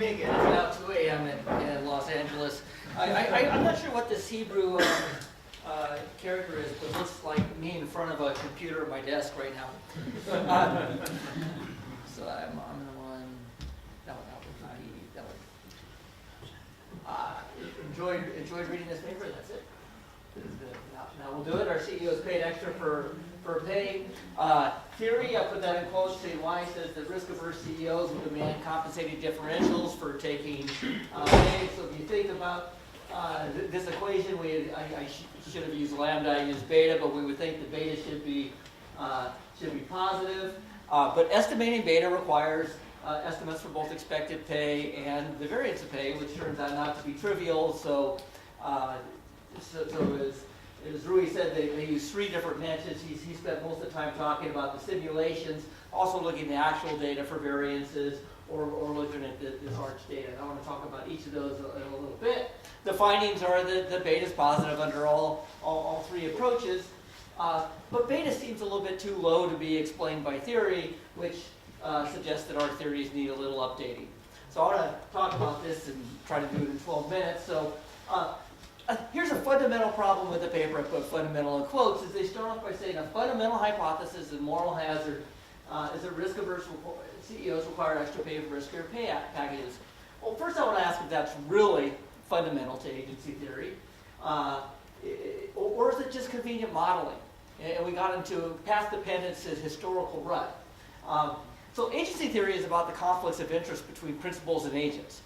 make it. It's about 2 a.m. in Los Angeles. I'm not sure what this Hebrew character is, but it looks like me in front of a computer at my desk right now. So I'm the one. That would not be. That would. Enjoyed reading this paper. That's it. Now we'll do it. Our CEO is paid extra for pay. Theory, I put that in quotes, saying why says that risk-averse CEOs will demand compensating differentials for taking pay. So if you think about this equation, I should have used lambda, I used beta, but we would think the beta should be positive. But estimating beta requires estimates for both expected pay and the variance of pay, which turns out not to be trivial. So as Rui said, they use 3 different mentions. He spent most of the time talking about the simulations, also looking at the actual data for variances, or looking at this arch data. I want to talk about each of those in a little bit. The findings are that the beta is positive under all 3 approaches, but beta seems a little bit too low to be explained by theory, which suggests that our theories need a little updating. So I want to talk about this and try to do it in 12 minutes. So here's a fundamental problem with the paper. I put fundamental in quotes. Is they start off by saying a fundamental hypothesis of moral hazard is that risk-averse CEOs require extra pay for riskier pay packages. Well, first I want to ask if that's really fundamental to agency theory, or is it just convenient modeling? And we got into past dependence as historical rut. So agency theory is about the conflicts of interest between principals and agents.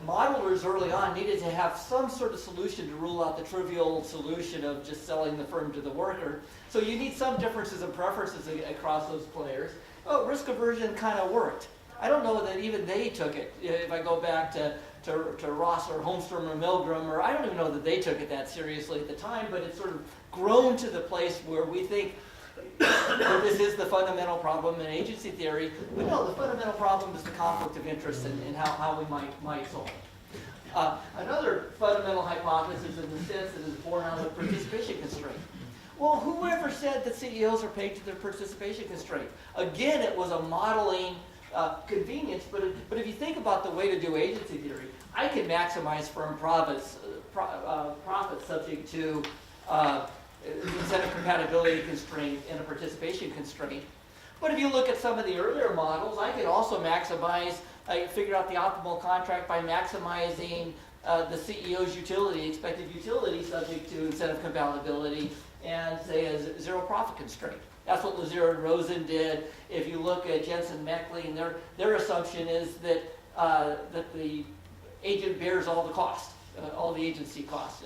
Modelers early on needed to have some sort of solution to rule out the trivial solution of just selling the firm to the worker. So you need some differences and preferences across those players. Oh, risk aversion kind of worked. I don't know that even they took it. If I go back to Ross or Holmstrom or Milgram, or I don't even know that they took it that seriously at the time, but it's sort of grown to the place where we think that this is the fundamental problem in agency theory. But no, the fundamental problem is the conflict of interest and how we might solve it. Another fundamental hypothesis in the sense that is born out of participation constraint. Well, whoever said that CEOs are paid to their participation constraint? Again, it was a modeling convenience, but if you think about the way to do agency theory, I can maximize firm profits subject to incentive compatibility constraint and a participation constraint. But if you look at some of the earlier models, I could also maximize, I figured out the optimal contract by maximizing the CEO's utility, expected utility subject to incentive compatibility and say a zero profit constraint. That's what Lazare and Rosen did. If you look at Jensen Meckley, and their assumption is that the agent bears all the cost. All the agency costs,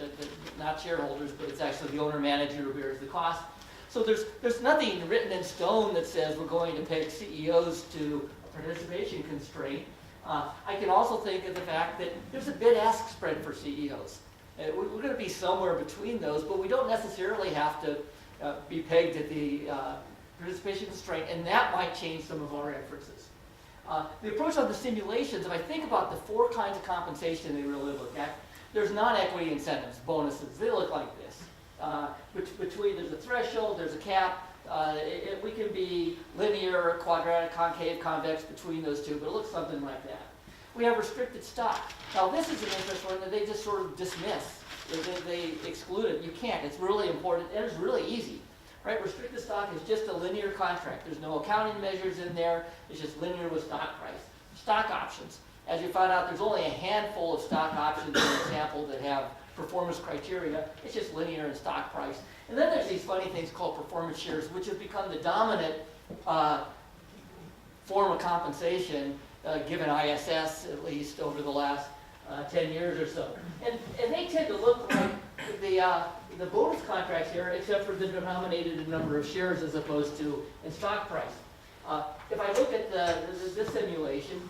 not shareholders, but it's actually the owner-manager who bears the cost. So there's nothing written in stone that says we're going to peg CEOs to a participation constraint. I can also think of the fact that there's a bid-ask spread for CEOs. We're going to be somewhere between those, but we don't necessarily have to be pegged at the participation constraint, and that might change some of our inferences. The approach on the simulations, if I think about the 4 kinds of compensation they really look at, there's non-equity incentives, bonuses. They look like this. There's a threshold, there's a cap. We can be linear, quadratic, concave, convex between those 2, but it looks something like that. We have restricted stock. Now this is an interesting one that they just sort of dismiss. They exclude it. You can't. It's really important, and it's really easy. Right? Restricted stock is just a linear contract. There's no accounting measures in there. It's just linear with stock price. Stock options. As you found out, there's only a handful of stock options in the sample that have performance criteria. It's just linear in stock price. And then there's these funny things called performance shares, which have become the dominant form of compensation given ISS, at least over the last 10 years or so. And they tend to look like the bonus contracts here, except for the denominated number of shares as opposed to in stock price. If I look at this simulation,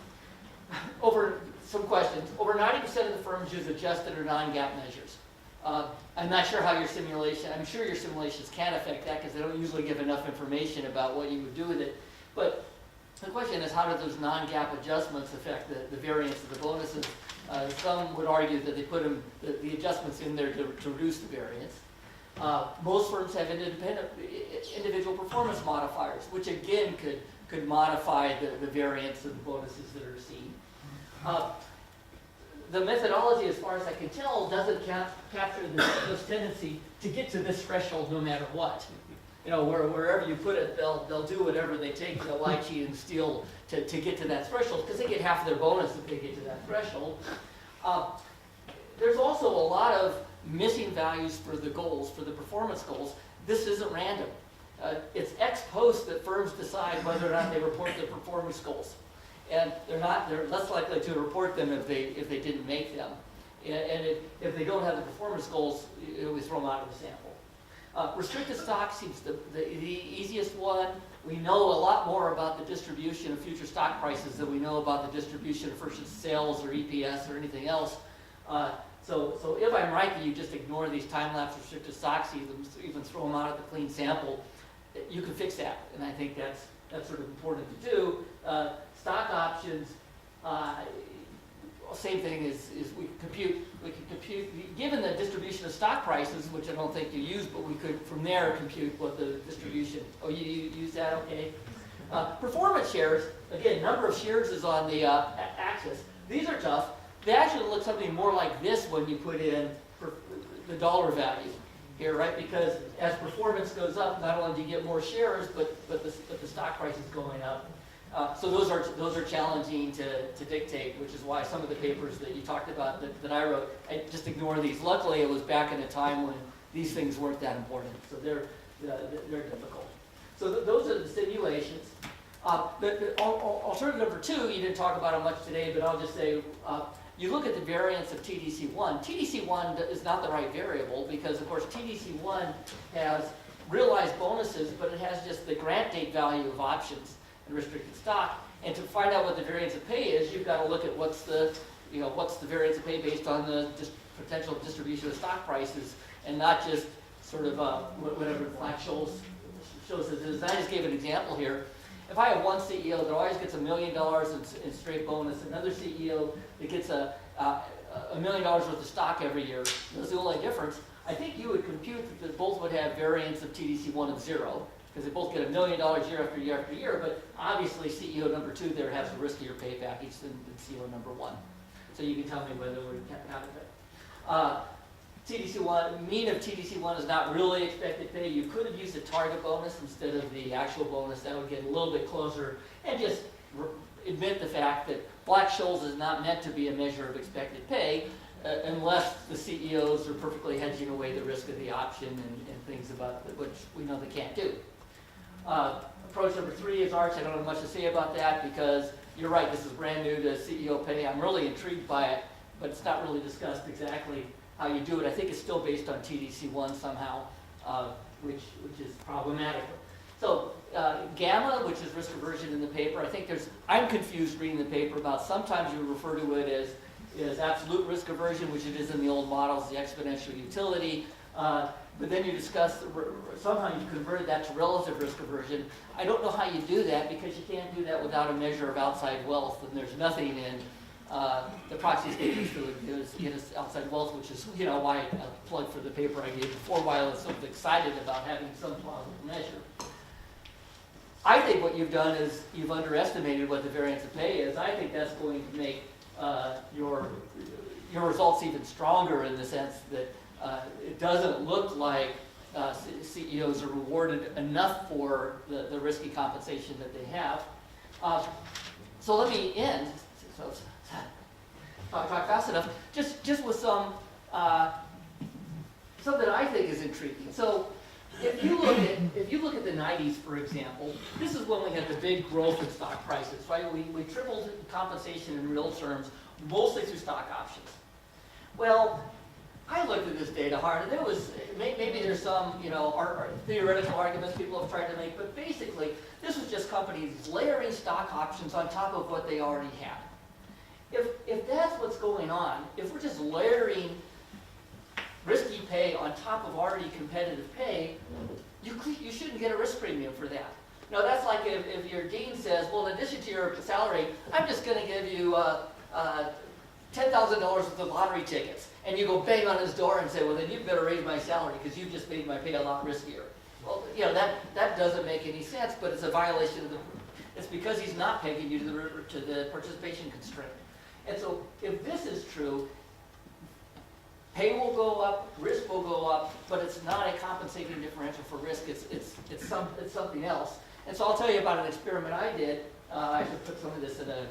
over some questions, over 90% of the firms use adjusted or non-GAAP measures. I'm not sure how your simulation, I'm sure your simulations can affect that because they don't usually give enough information about what you would do with it. But the question is, how do those non-GAAP adjustments affect the variance of the bonuses? Some would argue that they put the adjustments in there to reduce the variance. Most firms have individual performance modifiers, which again could could modify the variance of the bonuses that are seen. The methodology, as far as I can tell, doesn't capture this tendency to get to this threshold no matter what. You know, wherever you put it, they'll do whatever they take, they'll lie, cheat, and steal to get to that threshold, because they get half of their bonus if they get to that threshold. There's also a lot of missing values for the goals, for the performance goals. This isn't random. It's ex post that firms decide whether or not they report their performance goals. And they're less likely to report them if they didn't make them. And if they don't have the performance goals, we throw them out of the sample. Restricted stock seems the easiest one. We know a lot more about the distribution of future stock prices than we know about the distribution of versus sales or EPS or anything else. So if I'm right that you just ignore these time-lapse restricted stocks, even throw them out of the clean sample, you can fix that. And I think that's sort of important to do. Stock options, same thing is we can compute, given the distribution of stock prices, which I don't think you use, but we could from there compute what the distribution, oh, you use that, okay. Performance shares, again, number of shares is on the axis. These are tough. They actually look something more like this when you put in the dollar value here, right? Because as performance goes up, not only do you get more shares, but the stock price is going up. So those are challenging to dictate, which is why some of the papers that you talked about that I wrote, I just ignore these. Luckily, it was back in a time when these things weren't that important, so they're difficult. So those are the simulations. Alternative number two, you didn't talk about it much today, but I'll just say, you look at the variance of TDC1. TDC1 is not the right variable because, of course, TDC1 has realized bonuses, but it has just the grant date value of options and restricted stock. And to find out what the variance of pay is, you've got to look at what's the variance of pay based on the potential distribution of stock prices, and not just sort of whatever Black-Scholes shows us is. I just gave an example here. If I have one CEO that always gets $1 million in straight bonus, another CEO that gets $1 million worth of stock every year, that's the only difference. I think you would compute that both would have variance of TDC1 of 0, because they both get $1 million year after year after year, but obviously CEO number 2 there has a riskier pay package than CEO number 1. So you can tell me whether we're counting that. TDC1, mean of TDC1 is not really expected pay. You could have used a target bonus instead of the actual bonus. That would get a little bit closer, and just admit the fact that Black-Scholes is not meant to be a measure of expected pay unless the CEOs are perfectly hedging away the risk of the option and things about it, which we know they can't do. Approach number 3 is Arch. I don't have much to say about that because you're right, this is brand new to CEO pay. I'm really intrigued by it, but it's not really discussed exactly how you do it. I think it's still based on TDC1 somehow, which is problematic. So gamma, which is risk aversion in the paper, I think I'm confused reading the paper about sometimes you refer to it as absolute risk aversion, which it is in the old models, the exponential utility. But then you discuss, somehow you converted that to relative risk aversion. I don't know how you do that because you can't do that without a measure of outside wealth, and there's nothing in the proxy statements that would get us outside wealth, which is why I plugged for the paper I gave before, while I was sort of excited about having some plausible measure. I think what you've done is you've underestimated what the variance of pay is. I think that's going to make your results even stronger in the sense that it doesn't look like CEOs are rewarded enough for the risky compensation that they have. So let me end. So talk fast enough. Just with some that I think is intriguing. So if you look at the 90s, for example, this is when we had the big growth in stock prices, right? We tripled compensation in real terms, mostly through stock options. Well, I looked at this data hard, and there was maybe there's some theoretical arguments people have tried to make, but basically this was just companies layering stock options on top of what they already had. If that's what's going on, if we're just layering risky pay on top of already competitive pay, you shouldn't get a risk premium for that. Now that's like if your dean says, well, in addition to your salary, I'm just going to give you $10,000 worth of lottery tickets, and you go bang on his door and say, well, then you better raise my salary because you just made my pay a lot riskier. Well, that doesn't make any sense, but it's a violation of It's because he's not pegging you to the participation constraint. And so if this is true, pay will go up, risk will go up, but it's not a compensating differential for risk. It's something else. And so I'll tell you about an experiment I did. I should put some of this in a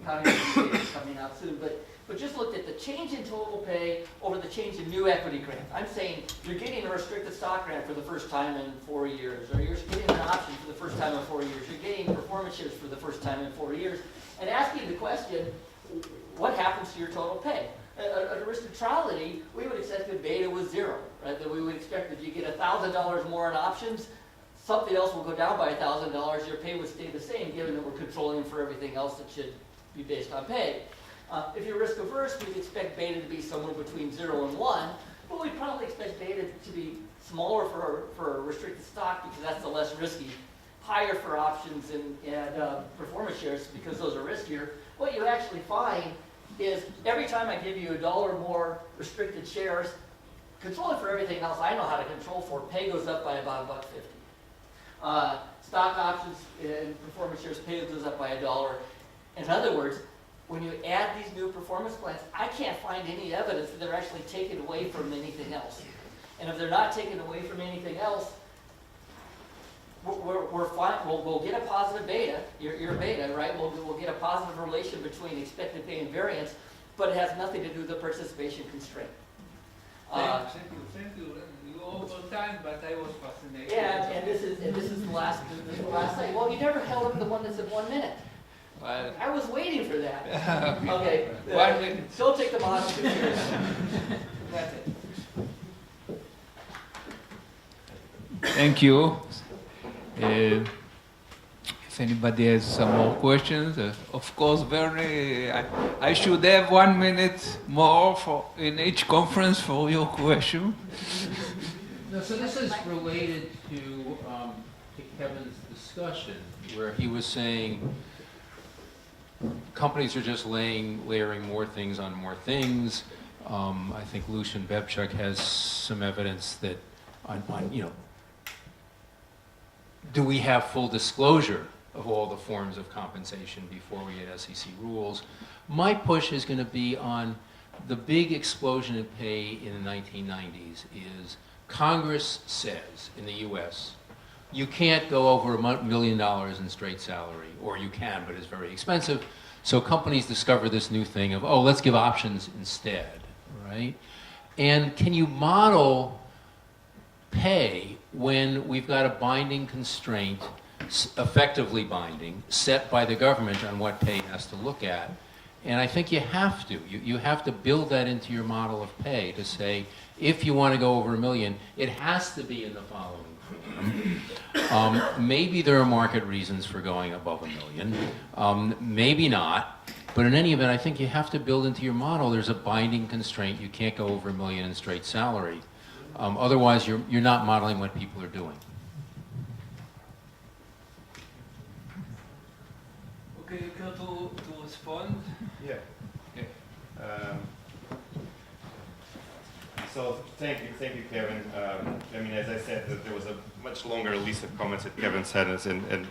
accounting data coming out soon, but just looked at the change in total pay over the change in new equity grant. I'm saying you're getting a restricted stock grant for the first time in 4 years, or you're getting an option for the first time in 4 years, you're getting performance shares for the first time in 4 years, and asking the question, what happens to your total pay? At a risk neutrality, we would expect that beta was 0, right? That we would expect if you get $1,000 more in options, something else will go down by $1,000, your pay would stay the same, given that we're controlling for everything else that should be based on pay. If you're risk averse, we'd expect beta to be somewhere between 0 and 1, but we'd probably expect beta to be smaller for restricted stock because that's the less risky, higher for options and performance shares because those are riskier. What you actually find is every time I give you $1 more restricted shares, controlling for everything else I know how to control for, pay goes up by about $1.50. Stock options and performance shares, pay goes up by $1. In other words, when you add these new performance plans, I can't find any evidence that they're actually taken away from anything else. And if they're not taken away from anything else, we're fine. We'll get a positive beta, your beta, right? We'll get a positive relation between expected pay and variance, but it has nothing to do with the participation constraint. Thank you. You over time, but I was fascinated. Yeah, and this is the last thing. Well, you never held up the one that's in 1 minute. Well, I was waiting for that. Okay. 1 minute. Don't take the model too seriously. That's it. Thank you. If anybody has some more questions, of course, I should have 1 minute more in each conference for your question. No, so this is related to Kevin's discussion, where he was saying companies are just layering more things on more things. I think Lucian Bebchuk has some evidence that do we have full disclosure of all the forms of compensation before we get SEC rules? My push is going to be on the big explosion in pay in the 1990s is Congress says in the US, you can't go over $1 million in straight salary, or you can, but it's very expensive. So companies discover this new thing of, oh, let's give options instead, right? And can you model pay when we've got a binding constraint, effectively binding, set by the government on what pay has to look at? And I think you have to. You have to build that into your model of pay to say, if you want to go over $1 million, it has to be in the following form. Maybe there are market reasons for going above $1 million. Maybe not. But in any event, I think you have to build into your model there's a binding constraint. You can't go over $1 million in straight salary. Otherwise, you're not modeling what people are doing. Okay, you care to respond? Yeah. Okay. So thank you, Kevin. I mean, as I said, there was a much longer list of comments that Kevin said, and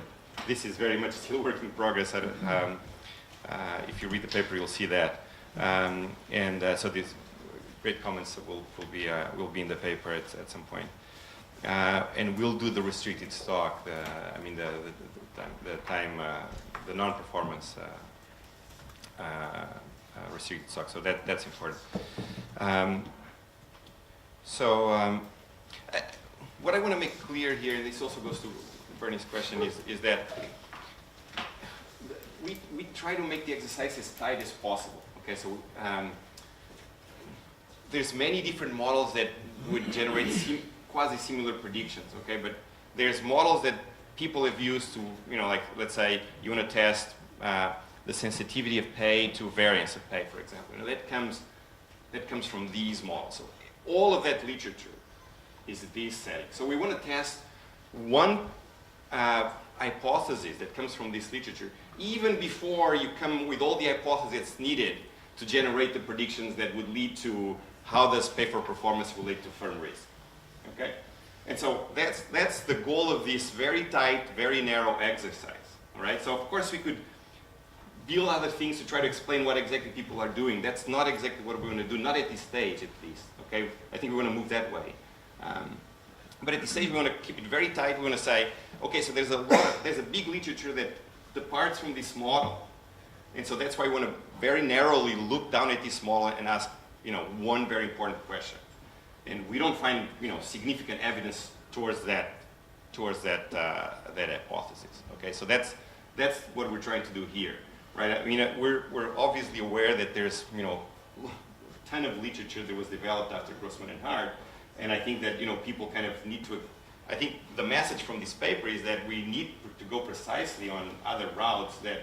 this is very much still work in progress. If you read the paper, you'll see that. So these great comments will be in the paper at some point. And we'll do the restricted stock, the non-performance restricted stock. So that's important. What I want to make clear here, and this also goes to Bernie's question, is that we try to make the exercise as tight as possible. Okay, so there's many different models that would generate quasi-similar predictions. Okay, but there's models that people have used to, like let's say you want to test the sensitivity of pay to variance of pay, for example. That comes from these models. So all of that literature is this setting. So we want to test one hypothesis that comes from this literature, even before you come with all the hypotheses needed to generate the predictions that would lead to how does pay for performance relate to firm risk. Okay? And so that's the goal of this very tight, very narrow exercise. all right? So of course we could build other things to try to explain what exactly people are doing. That's not exactly what we're going to do, not at this stage at least, okay? I think we're going to move that way. But at this stage we want to keep it very tight. We want to say, okay, so there's a big literature that departs from this model. And so that's why we want to very narrowly look down at this model and ask, one very important question. And we don't find, significant evidence towards that hypothesis. Okay, so that's what we're trying to do here, right? I mean, we're obviously aware that there's, a ton of literature that was developed after Grossman and Hart, and I think that people kind of need to. I think the message from this paper is that we need to go precisely on other routes that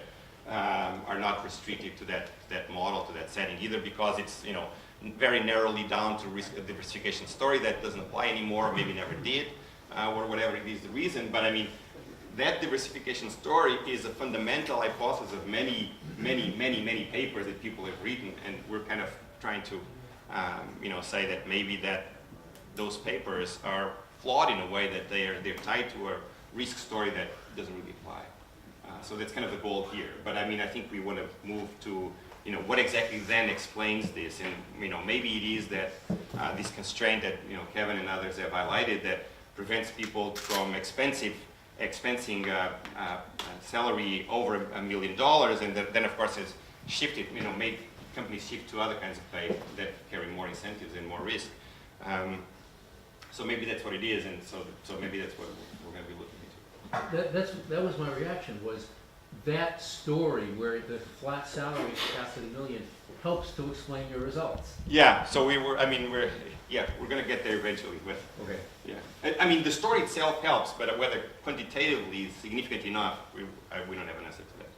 are not restricted to that model, to that setting, either because it's very narrowly down to risk diversification story that doesn't apply anymore, or maybe never did, or whatever it is the reason. But I mean, that diversification story is a fundamental hypothesis of many papers that people have written, and we're kind of trying to say that maybe those papers are flawed in a way that they're tied to a risk story that doesn't really apply. So that's kind of the goal here. But I mean, I think we want to move to what exactly then explains this, and maybe it is that this constraint that Kevin and others have highlighted that prevents people from expensing salary over $1 million, and then of course has shifted, made companies shift to other kinds of pay that carry more incentives and more risk. So maybe that's what it is, and so maybe that's what we're going to be looking into. That was my reaction, was that story where the flat salary caps at $1 million helps to explain your results. Yeah, so we're going to get there eventually with. Okay. Yeah, I mean, the story itself helps, but whether quantitatively is significant enough, we don't have an answer to that.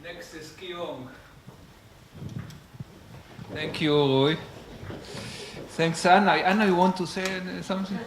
Next is Kyung. Thank you, Roy. Thanks, Anna. Anna, you want to say something?